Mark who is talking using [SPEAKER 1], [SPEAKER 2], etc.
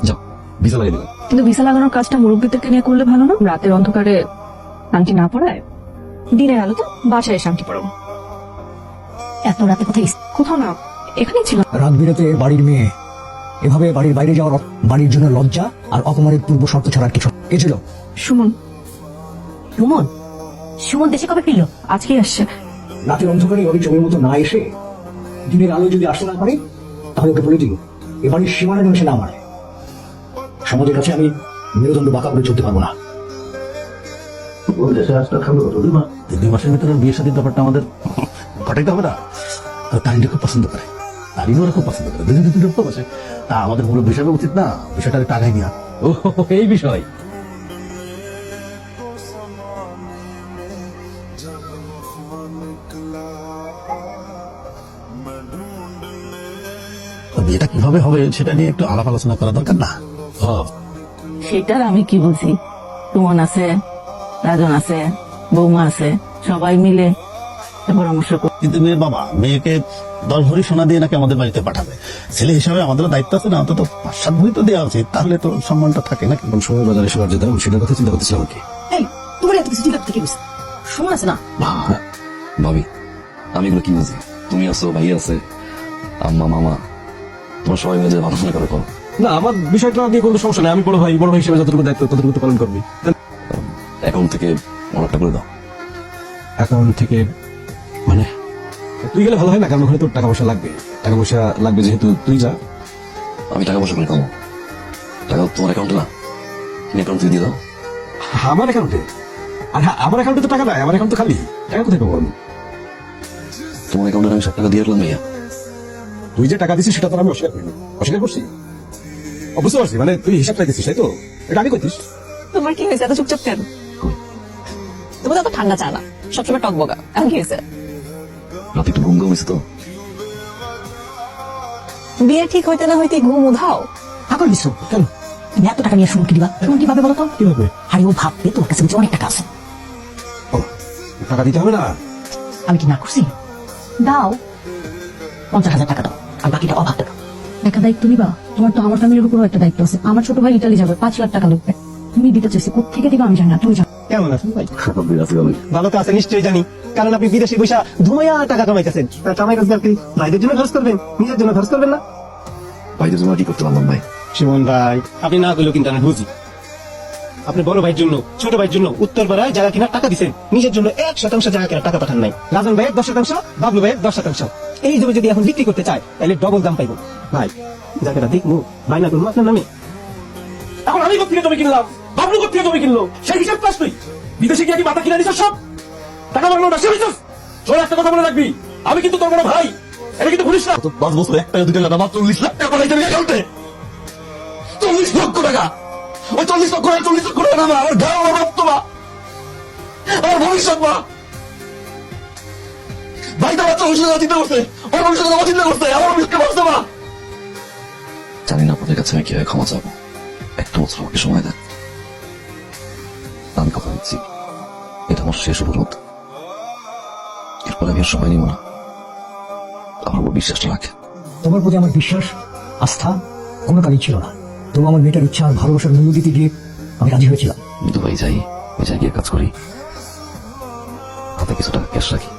[SPEAKER 1] যাও ভিসা লাগিয়ে দিলাম।
[SPEAKER 2] কিন্তু ভিসা লাগানোর কাজটা মুরব্বীদেরকে নিয়ে করলে ভালো না? রাতের অন্ধকারে আংটি না পড়ায় দিনের আলোতে বাসায় এসে আংটি পড়াবো।
[SPEAKER 3] এত রাতে কোথায়
[SPEAKER 2] কোথাও না, এখানেই ছিল।
[SPEAKER 4] রাত বিরেতে বাড়ির মেয়ে এভাবে বাড়ির বাইরে যাওয়ার বাড়ির জন্য লজ্জা আর অপমানের পূর্ব শর্ত ছাড়ার কিছু কে ছিল?
[SPEAKER 2] সুমন।
[SPEAKER 3] সুমন? সুমন দেশে কবে ফিরলো?
[SPEAKER 2] আজকেই আসছে।
[SPEAKER 4] রাতের অন্ধকারে ওই চোখের মতো না এসে দিনের আলো যদি আসতে না পারে তাহলে ওকে বলে দিও এ বাড়ির সীমানা যেন সে না মারে। সমাজের কাছে আমি মেরুদণ্ড বাঁকা করে চলতে পারবো না।
[SPEAKER 1] দুই মাসের ভিতরে বিয়ে শাদীর ব্যাপারটা আমাদের ঘটাইতে হবে না। তারিনটা খুব পছন্দ করে, তারিনও ওরা খুব পছন্দ করে, দুজন দুজন ভালোবাসে। তা আমাদের মূল বিষয়টা উচিত না বিষয়টা টাকায় নেওয়া। ও এই বিষয়। বিয়েটা কিভাবে হবে সেটা নিয়ে একটু আলাপ আলোচনা করা দরকার না?
[SPEAKER 5] সেটার আমি কি বুঝি? সুমন আছে, রাজন আছে, বৌমা আছে, সবাই মিলে পরামর্শ করি।
[SPEAKER 1] কিন্তু মেয়ের বাবা মেয়েকে 10 ভরি সোনা দিয়ে নাকি আমাদের বাড়িতে পাঠাবে। ছেলে হিসাবে আমাদেরও দায়িত্ব আছে না, অন্তত 5-7 ভরি তো দেওয়া উচিত, তাহলে তো সম্মানটা থাকে নাকি?
[SPEAKER 4] সময় বাজারে এসে যেতে সেটার কথা চিন্তা করতেছিলাম আর কি।
[SPEAKER 3] এই তোমার এত কিছু চিন্তা করতে কি বুঝছো? সুমন আছে না?
[SPEAKER 6] ভাবি আমি এগুলো কি বুঝি? তুমি আছো, ভাই আছে, আম্মা মামা, তোমার সবাই মিলে ভালো মনে করে করো।
[SPEAKER 4] না আমার বিষয়টা নিয়ে কোনো সমস্যা নেই। আমি বড় ভাই হিসেবে যতটুকু দায়িত্ব ততটুকু পালন করবি।
[SPEAKER 6] অ্যাকাউন্ট থেকে অনেকটা করে দাও।
[SPEAKER 4] অ্যাকাউন্ট থেকে মানে তুই গেলে ভালো হয় না, কারণ ওখানে তোর টাকা পয়সা লাগবে। টাকা পয়সা লাগবে যেহেতু তুই যা।
[SPEAKER 6] আমি টাকা পয়সা করে কামো, টাকা তোমার অ্যাকাউন্টে না, তুমি অ্যাকাউন্ট থেকে দিয়ে দাও।
[SPEAKER 4] আমার অ্যাকাউন্টে? আর হ্যাঁ, আমার অ্যাকাউন্টে তো টাকা নাই, আমার অ্যাকাউন্ট তো খালি। টাকা কোথায় পাবো আমি?
[SPEAKER 6] তোমার অ্যাকাউন্টে আমি 7 টাকা দিয়ে রাখলাম ভাইয়া।
[SPEAKER 4] তুই যে টাকা দিছিস সেটা তো আমি অস্বীকার করিনি। অস্বীকার করছি? বুঝতে পারছি, মানে তুই হিসাবটা দিছিস তাই তো? এটা আমি করছিস।
[SPEAKER 2] তোমার কি হয়েছে এত চুপচাপ কেন?
[SPEAKER 3] তুমি তো এত ঠান্ডা চা না, সবসময় টকবগা। এমন কি হয়েছে?
[SPEAKER 6] রাতে একটু ঘুম হয়েছে তো।
[SPEAKER 3] বিয়ে ঠিক হইতে না হইতে ঘুম উধাও। পাগল মিশ্র
[SPEAKER 4] কেন?
[SPEAKER 3] তুমি এত টাকা নিয়ে সুমন কি দিবা? সুমন কি ভাবে বলো তো?
[SPEAKER 4] কিভাবে?
[SPEAKER 3] আরে ও ভাববে তোমার কাছে বুঝি অনেক টাকা আছে।
[SPEAKER 4] ও, টাকা দিতে হবে না?
[SPEAKER 3] আমি কি না করছি? দাও 50,000 টাকা দাও, আর বাকিটা অভাব টাকা।
[SPEAKER 2] একটা দায়িত্ব নিবা? তোমার তো আমার ফ্যামিলির উপরও একটা দায়িত্ব আছে। আমার ছোট ভাই ইতালি যাবে, 5 লাখ টাকা লাগবে। তুমি দিতে চাইছো, কোথেকে দিবা আমি জানি না, তুমি জানো।
[SPEAKER 7] কেমন আছেন ভাই?
[SPEAKER 6] আছে ভাবি।
[SPEAKER 7] ভালো তো আছে নিশ্চয়ই জানি, কারণ আপনি বিদেশি পয়সা ধুমাইয়া টাকা কামাইতেছেন। কামাই রোজগার কি ভাইদের জন্য খরচ করবেন, নিজের জন্য খরচ করবেন না?
[SPEAKER 6] ভাইদের জন্য কি করতে পারলাম ভাই?
[SPEAKER 7] শিমন ভাই, আপনি না করলেও কিন্তু আমি বুঝি। আপনি বড় ভাইয়ের জন্য, ছোট ভাইয়ের জন্য উত্তর পাড়ায় জায়গা কিনা টাকা দিচ্ছেন, নিজের জন্য 1% জায়গা কিনা টাকা পাঠান নাই। রাজন ভাইয়ের 10%, বাবলু ভাইয়ের 10%। এই জমি যদি এখন বিক্রি করতে চায় তাহলে ডবল দাম পাইব। ভাই জায়গাটা দেখবো, বাইনা করবো আপনার নামে।
[SPEAKER 8] এখন আমি কোথেকে জমি কিনলাম, বাবলু কোথেকে জমি কিনলো, সেই হিসাব পাস তুই? বিদেশে গিয়ে কি মাথা কিনে নিছিস সব? টাকা বাংলো না সেবিছিস? তোর একটা কথা মনে রাখবি, আমি কিন্তু তোর বড় ভাই, এটা কিন্তু ভুলিস না।
[SPEAKER 1] 5 বছর 1 টাকা 2 টাকা না, মাত্র 40 লাখ টাকা পাঠাইতে আমি অ্যাকাউন্টে। 40 লক্ষ টাকা। ওই 40 লক্ষ টাকা 40 লক্ষ টাকা না, আমার ঘর, আমার রক্ত মা, আমার ভবিষ্যৎ মা। ভাই তো মাত্র ভবিষ্যৎ চিন্তা করছে, ওর ভবিষ্যৎ কথা চিন্তা করছে, আমার ভবিষ্যৎ বাঁচতে মা।
[SPEAKER 6] জানি না আপনাদের কাছে আমি কিভাবে ক্ষমা চাবো। 1 বছর আমাকে সময় দেন, আমি কথা দিচ্ছি এটা আমার শেষ অনুরোধ। এরপর আমি আর সময় নিব না, আমার উপর বিশ্বাসটা রাখে।
[SPEAKER 4] তোমার প্রতি আমার বিশ্বাস আস্থা কোনো কাজই ছিল না। তবু আমার মেয়েটার ইচ্ছা আর ভালোবাসার মূল্য দিতে গিয়ে আমি রাজি হয়েছিলাম।
[SPEAKER 6] দুবাই যাই, ওই জায়গায় কাজ করি, হাতে কিছু টাকা ক্যাশ রাখি।